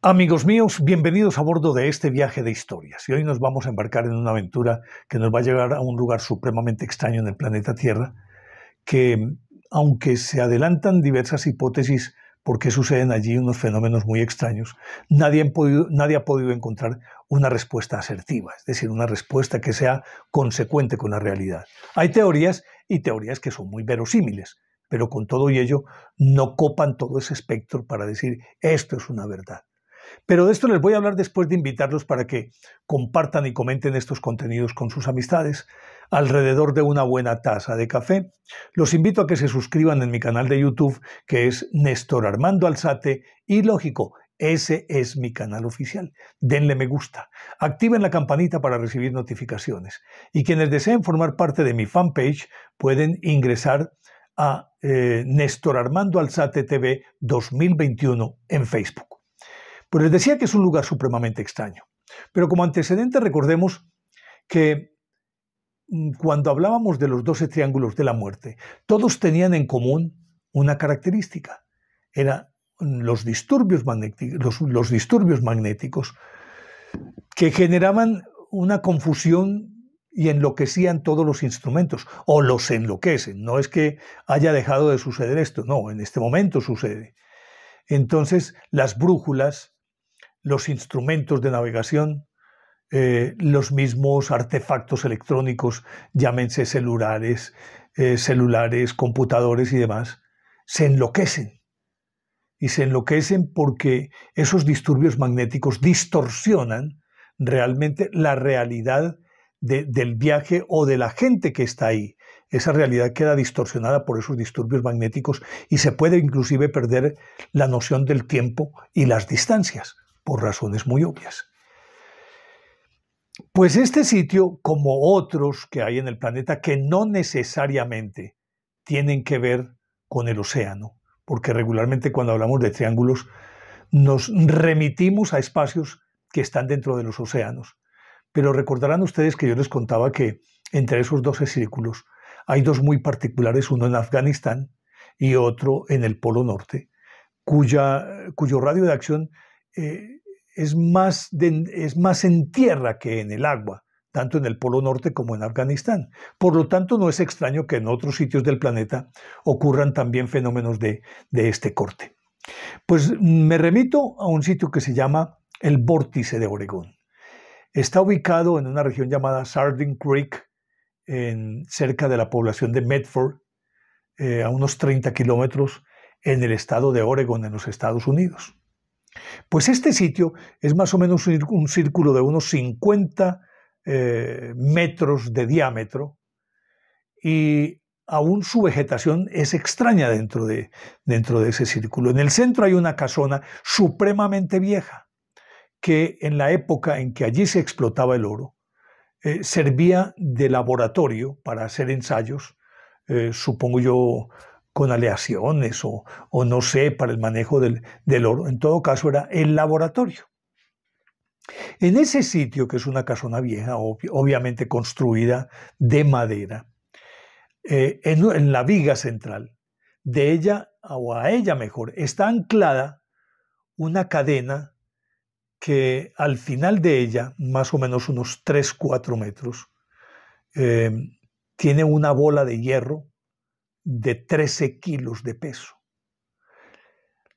Amigos míos, bienvenidos a bordo de este viaje de historias. Y hoy nos vamos a embarcar en una aventura que nos va a llevar a un lugar supremamente extraño en el planeta Tierra, que aunque se adelantan diversas hipótesis por qué suceden allí unos fenómenos muy extraños, nadie ha podido encontrar una respuesta asertiva, es decir, una respuesta que sea consecuente con la realidad. Hay teorías y teorías que son muy verosímiles, pero con todo y ello no copan todo ese espectro para decir esto es una verdad. Pero de esto les voy a hablar después de invitarlos para que compartan y comenten estos contenidos con sus amistades alrededor de una buena taza de café. Los invito a que se suscriban en mi canal de YouTube, que es Néstor Armando Alzate, y lógico, ese es mi canal oficial. Denle me gusta, activen la campanita para recibir notificaciones. Y quienes deseen formar parte de mi fanpage pueden ingresar a Néstor Armando Alzate TV 2021 en Facebook. Pues les decía que es un lugar supremamente extraño. Pero como antecedente recordemos que cuando hablábamos de los 12 triángulos de la muerte, todos tenían en común una característica. Eran los disturbios magnéticos que generaban una confusión y enloquecían todos los instrumentos, o los enloquecen. No es que haya dejado de suceder esto, no, en este momento sucede. Entonces, las brújulas, los instrumentos de navegación, los mismos artefactos electrónicos, llámense celulares, computadores y demás, se enloquecen. Y se enloquecen porque esos disturbios magnéticos distorsionan realmente la realidad del viaje o de la gente que está ahí. Esa realidad queda distorsionada por esos disturbios magnéticos y se puede inclusive perder la noción del tiempo y las distancias, por razones muy obvias. Pues este sitio, como otros que hay en el planeta, que no necesariamente tienen que ver con el océano, porque regularmente cuando hablamos de triángulos nos remitimos a espacios que están dentro de los océanos. Pero recordarán ustedes que yo les contaba que entre esos 12 círculos hay dos muy particulares, uno en Afganistán y otro en el Polo Norte, cuyo radio de acción es más en tierra que en el agua, tanto en el Polo Norte como en Afganistán. Por lo tanto, no es extraño que en otros sitios del planeta ocurran también fenómenos de este corte. Pues me remito a un sitio que se llama el Vórtice de Oregón. Está ubicado en una región llamada Sardine Creek, cerca de la población de Medford, a unos 30 kilómetros en el estado de Oregón, en los Estados Unidos. Pues este sitio es más o menos un círculo de unos 50 metros de diámetro y aún su vegetación es extraña dentro de ese círculo. En el centro hay una casona supremamente vieja que en la época en que allí se explotaba el oro servía de laboratorio para hacer ensayos, supongo yo, con aleaciones o no sé, para el manejo del oro. En todo caso, era el laboratorio. En ese sitio, que es una casona vieja, obviamente construida de madera, en la viga central, de ella, o a ella mejor, está anclada una cadena que al final de ella, más o menos unos 3-4 metros, tiene una bola de hierro de 13 kilos de peso.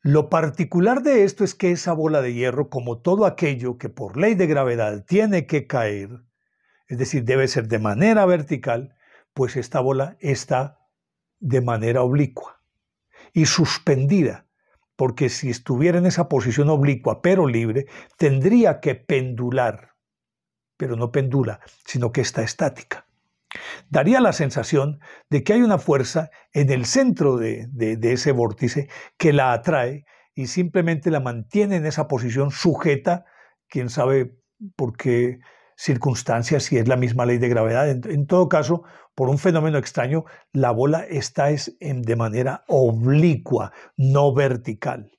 Lo particular de esto es que esa bola de hierro, como todo aquello que por ley de gravedad tiene que caer, es decir, debe ser de manera vertical, pues esta bola está de manera oblicua y suspendida, porque si estuviera en esa posición oblicua pero libre, tendría que pendular, pero no pendula, sino que está estática. Daría la sensación de que hay una fuerza en el centro de ese vórtice que la atrae y simplemente la mantiene en esa posición sujeta, quién sabe por qué circunstancias, si es la misma ley de gravedad. En todo caso, por un fenómeno extraño, la bola está de manera oblicua, no vertical.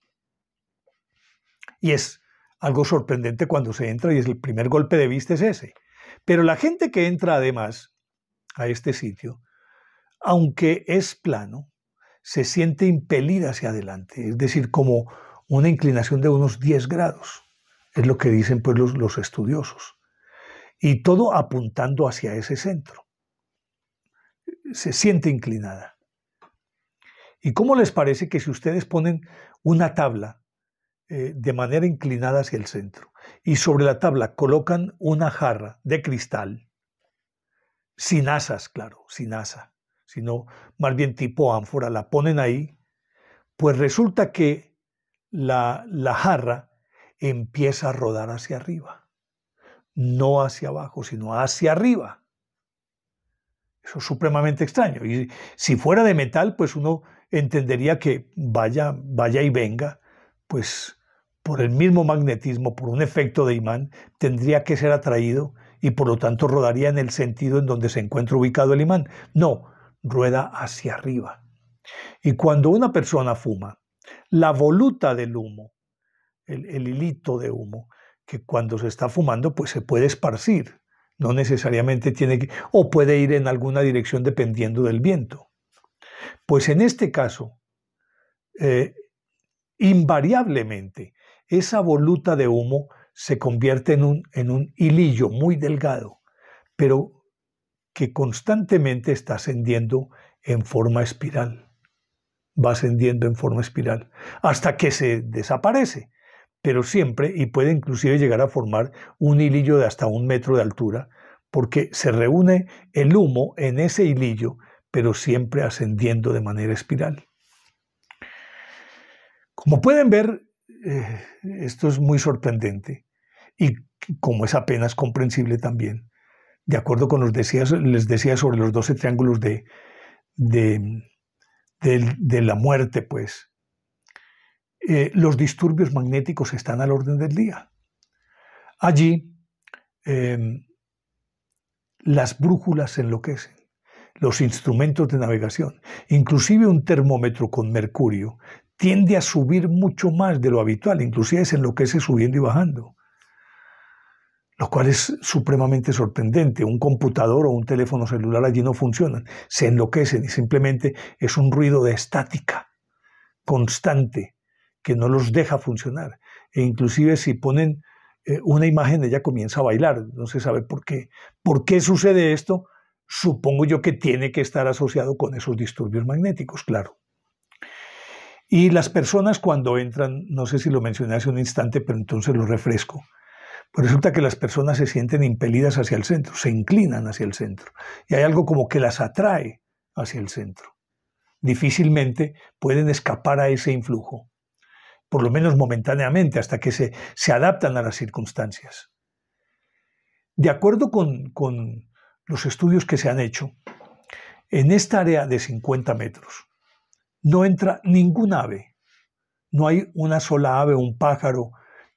Y es algo sorprendente cuando se entra y el primer golpe de vista es ese. Pero la gente que entra además a este sitio, aunque es plano, se siente impelida hacia adelante, es decir, como una inclinación de unos 10 grados. Es lo que dicen pues los estudiosos. Y todo apuntando hacia ese centro. Se siente inclinada. ¿Y cómo les parece que si ustedes ponen una tabla de manera inclinada hacia el centro y sobre la tabla colocan una jarra de cristal, sin asas, claro, sin asa, sino más bien tipo ánfora, la ponen ahí, pues resulta que la jarra empieza a rodar hacia arriba, no hacia abajo, sino hacia arriba. Eso es supremamente extraño. Y si fuera de metal, pues uno entendería que vaya y venga, pues por el mismo magnetismo, por un efecto de imán, tendría que ser atraído y por lo tanto rodaría en el sentido en donde se encuentra ubicado el imán. No, rueda hacia arriba. Y cuando una persona fuma, la voluta del humo, el hilito de humo, que cuando se está fumando, pues se puede esparcir. No necesariamente tiene que, o puede ir en alguna dirección dependiendo del viento. Pues en este caso, invariablemente, esa voluta de humo se convierte en un hilillo muy delgado, pero que constantemente está ascendiendo en forma espiral. Va ascendiendo en forma espiral hasta que se desaparece, pero siempre, y puede inclusive llegar a formar un hilillo de hasta 1 metro de altura, porque se reúne el humo en ese hilillo, pero siempre ascendiendo de manera espiral. Como pueden ver, esto es muy sorprendente y como es apenas comprensible también, de acuerdo con les decía sobre los 12 triángulos de la muerte, pues, los disturbios magnéticos están al orden del día. Allí, las brújulas se enloquecen, los instrumentos de navegación, inclusive un termómetro con mercurio, tiende a subir mucho más de lo habitual, inclusive se enloquece subiendo y bajando, lo cual es supremamente sorprendente. Un computador o un teléfono celular allí no funcionan, se enloquecen y simplemente es un ruido de estática constante que no los deja funcionar. E inclusive si ponen una imagen, ella comienza a bailar, no se sabe por qué. ¿Por qué sucede esto? Supongo yo que tiene que estar asociado con esos disturbios magnéticos, claro. Y las personas cuando entran, no sé si lo mencioné hace un instante, pero entonces lo refresco, pues resulta que las personas se sienten impelidas hacia el centro, se inclinan hacia el centro, y hay algo como que las atrae hacia el centro. Difícilmente pueden escapar a ese influjo, por lo menos momentáneamente, hasta que se adaptan a las circunstancias. De acuerdo con los estudios que se han hecho, en esta área de 50 metros no entra ningún ave, no hay una sola ave o un pájaro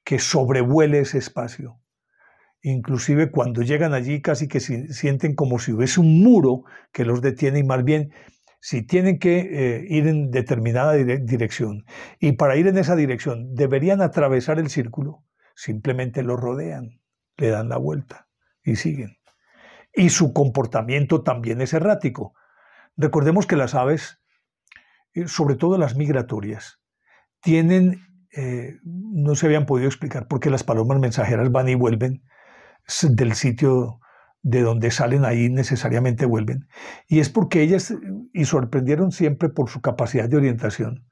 que sobrevuele ese espacio. Inclusive cuando llegan allí casi que sienten como si hubiese un muro que los detiene y más bien si tienen que ir en determinada dirección y para ir en esa dirección deberían atravesar el círculo, simplemente lo rodean, le dan la vuelta y siguen. Y su comportamiento también es errático. Recordemos que las aves, sobre todo las migratorias, tienen, no se habían podido explicar por qué las palomas mensajeras van y vuelven del sitio de donde salen, ahí necesariamente vuelven. Y es porque ellas, y sorprendieron siempre por su capacidad de orientación,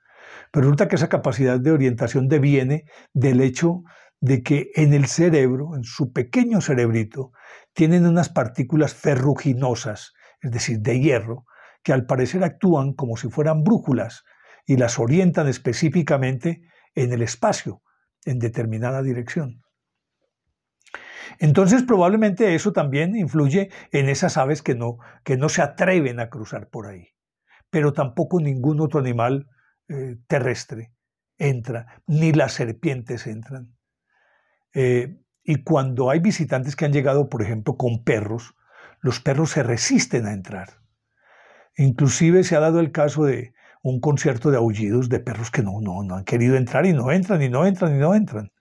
pero resulta que esa capacidad de orientación deviene del hecho de que en el cerebro, en su pequeño cerebrito, tienen unas partículas ferruginosas, es decir, de hierro, que al parecer actúan como si fueran brújulas y las orientan específicamente en el espacio, en determinada dirección. Entonces probablemente eso también influye en esas aves que no se atreven a cruzar por ahí. Pero tampoco ningún otro animal terrestre entra, ni las serpientes entran. Y cuando hay visitantes que han llegado, por ejemplo, con perros, los perros se resisten a entrar. Inclusive se ha dado el caso de un concierto de aullidos de perros que no han querido entrar y no entran, y no entran, y no entran.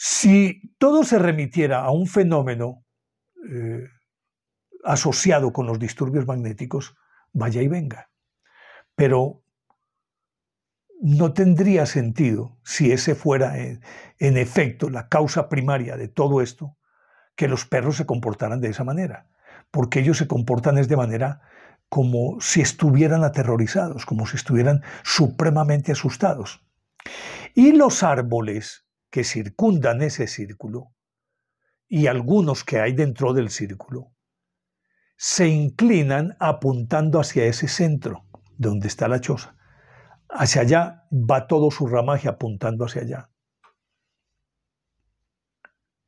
Si todo se remitiera a un fenómeno asociado con los disturbios magnéticos, vaya y venga. Pero no tendría sentido si ese fuera en efecto la causa primaria de todo esto, que los perros se comportaran de esa manera, porque ellos se comportan de manera como si estuvieran aterrorizados, como si estuvieran supremamente asustados. Y los árboles que circundan ese círculo, y algunos que hay dentro del círculo, se inclinan apuntando hacia ese centro, donde está la choza. Hacia allá va todo su ramaje apuntando hacia allá.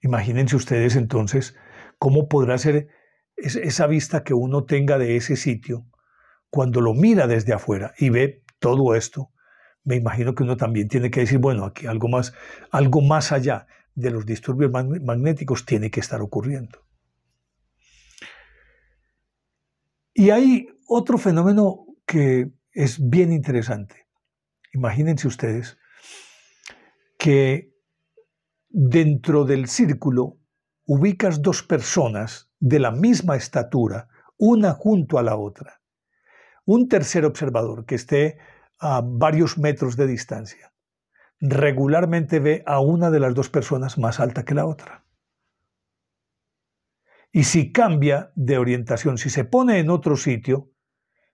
Imagínense ustedes entonces cómo podrá ser esa vista que uno tenga de ese sitio cuando lo mira desde afuera y ve todo esto. Me imagino que uno también tiene que decir, bueno, aquí algo más allá de los disturbios magnéticos tiene que estar ocurriendo. Y hay otro fenómeno que es bien interesante. Imagínense ustedes que dentro del círculo ubicas dos personas de la misma estatura, una junto a la otra. Un tercer observador que esté a varios metros de distancia regularmente ve a una de las dos personas más alta que la otra. Y si cambia de orientación, si se pone en otro sitio,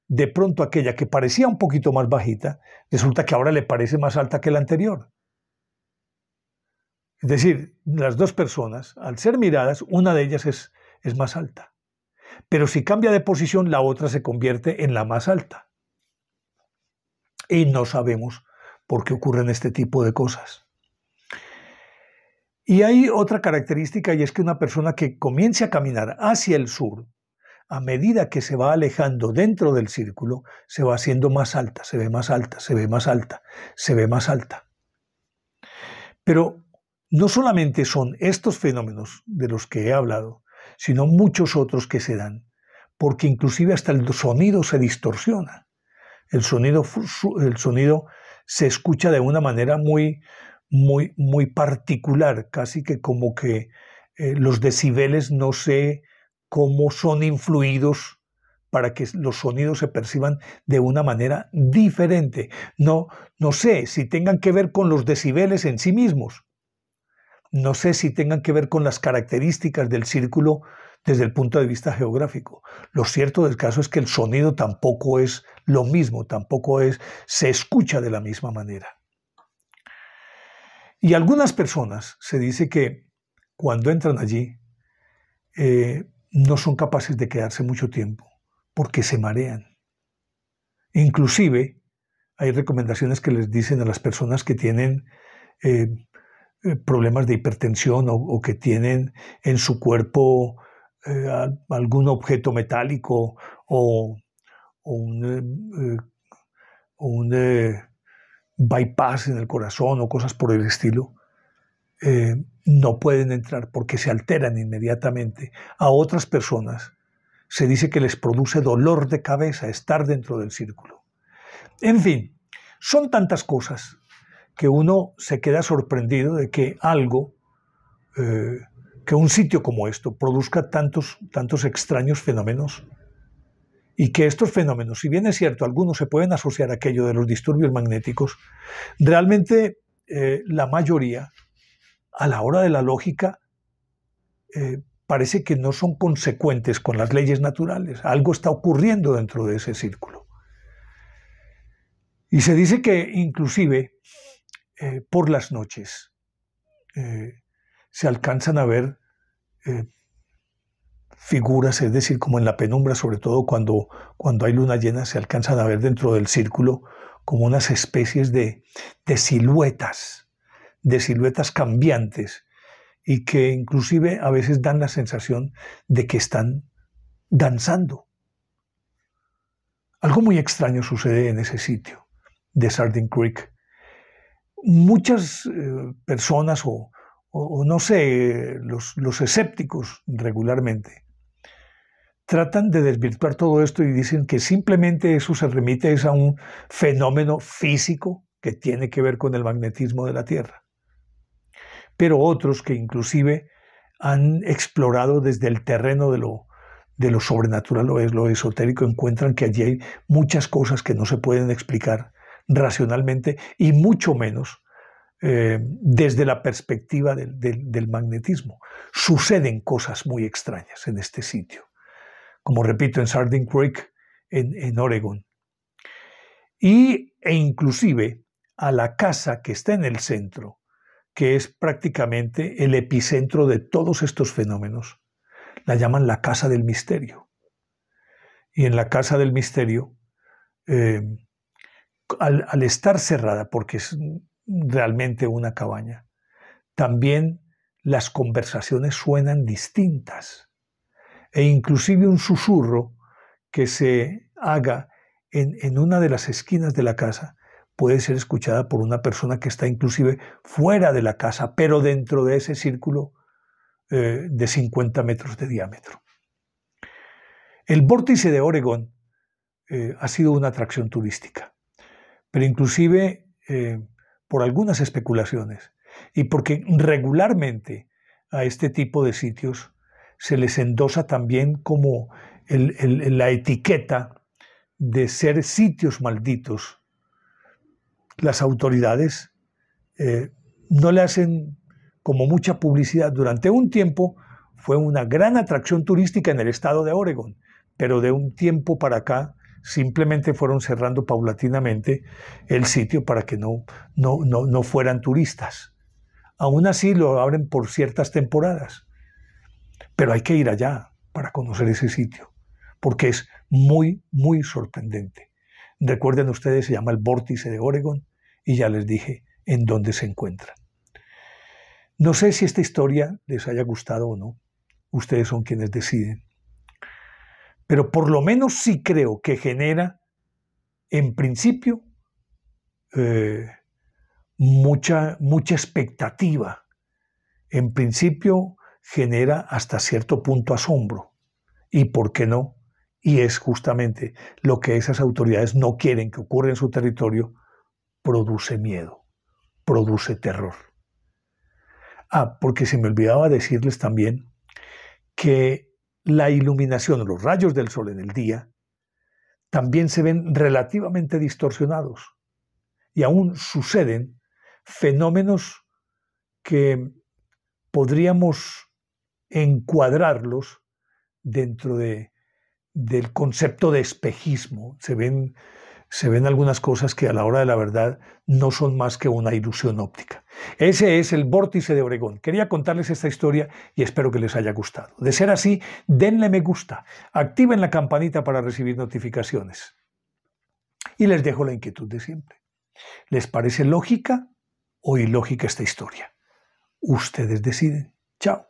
de pronto aquella que parecía un poquito más bajita, resulta que ahora le parece más alta que la anterior. Es decir, las dos personas, al ser miradas, una de ellas es más alta. Pero si cambia de posición, la otra se convierte en la más alta. Y no sabemos por qué ocurren este tipo de cosas. Y hay otra característica, y es que una persona que comience a caminar hacia el sur, a medida que se va alejando dentro del círculo, se va haciendo más alta, se ve más alta, se ve más alta, se ve más alta. Pero no solamente son estos fenómenos de los que he hablado, sino muchos otros que se dan, porque inclusive hasta el sonido se distorsiona. El sonido se escucha de una manera muy particular, casi que como que los decibeles no sé cómo son influidos para que los sonidos se perciban de una manera diferente. No sé si tengan que ver con los decibeles en sí mismos. No sé si tengan que ver con las características del círculo desde el punto de vista geográfico. Lo cierto del caso es que el sonido tampoco es lo mismo, se escucha de la misma manera. Y algunas personas se dice que cuando entran allí no son capaces de quedarse mucho tiempo porque se marean. Inclusive hay recomendaciones que les dicen a las personas que tienen problemas de hipertensión o que tienen en su cuerpo algún objeto metálico o un bypass en el corazón o cosas por el estilo, no pueden entrar porque se alteran inmediatamente. A otras personas se dice que les produce dolor de cabeza estar dentro del círculo. En fin, son tantas cosas que uno se queda sorprendido de que que un sitio como esto produzca tantos extraños fenómenos, y que estos fenómenos, si bien es cierto, algunos se pueden asociar a aquello de los disturbios magnéticos, realmente la mayoría, a la hora de la lógica, parece que no son consecuentes con las leyes naturales. Algo está ocurriendo dentro de ese círculo. Y se dice que inclusive por las noches se alcanzan a ver figuras, es decir, como en la penumbra, sobre todo cuando hay luna llena, se alcanzan a ver dentro del círculo como unas especies de siluetas cambiantes, y que inclusive a veces dan la sensación de que están danzando. Algo muy extraño sucede en ese sitio de Sardine Creek. Muchas personas o no sé, los escépticos regularmente tratan de desvirtuar todo esto y dicen que simplemente eso se remite a un fenómeno físico que tiene que ver con el magnetismo de la Tierra. Pero otros que inclusive han explorado desde el terreno de lo sobrenatural o lo esotérico encuentran que allí hay muchas cosas que no se pueden explicar racionalmente y mucho menos desde la perspectiva del magnetismo. Suceden cosas muy extrañas en este sitio, como repito, en Sardine Creek, en Oregon. E inclusive a la casa que está en el centro, que es prácticamente el epicentro de todos estos fenómenos, la llaman la Casa del Misterio. Y en la Casa del Misterio, al estar cerrada, porque es realmente una cabaña, también las conversaciones suenan distintas. E inclusive un susurro que se haga en una de las esquinas de la casa puede ser escuchada por una persona que está inclusive fuera de la casa, pero dentro de ese círculo de 50 metros de diámetro. El vórtice de Oregón ha sido una atracción turística, pero inclusive por algunas especulaciones y porque regularmente a este tipo de sitios se les endosa también como la etiqueta de ser sitios malditos. Las autoridades no le hacen como mucha publicidad. Durante un tiempo fue una gran atracción turística en el estado de Oregón, pero de un tiempo para acá simplemente fueron cerrando paulatinamente el sitio para que no fueran turistas. Aún así lo abren por ciertas temporadas, pero hay que ir allá para conocer ese sitio, porque es muy, muy sorprendente. Recuerden ustedes, se llama el vórtice de Oregón y ya les dije en dónde se encuentra. No sé si esta historia les haya gustado o no, ustedes son quienes deciden, pero por lo menos sí creo que genera, en principio, mucha expectativa. En principio genera hasta cierto punto asombro. ¿Y por qué no? Y es justamente lo que esas autoridades no quieren que ocurra en su territorio, produce miedo, produce terror. Porque se me olvidaba decirles también que la iluminación, los rayos del sol en el día, también se ven relativamente distorsionados y aún suceden fenómenos que podríamos encuadrarlos dentro del concepto de espejismo. Se ven algunas cosas que a la hora de la verdad no son más que una ilusión óptica. Ese es el vórtice de Oregón. Quería contarles esta historia y espero que les haya gustado. De ser así, denle me gusta, activen la campanita para recibir notificaciones. Y les dejo la inquietud de siempre. ¿Les parece lógica o ilógica esta historia? Ustedes deciden. Chao.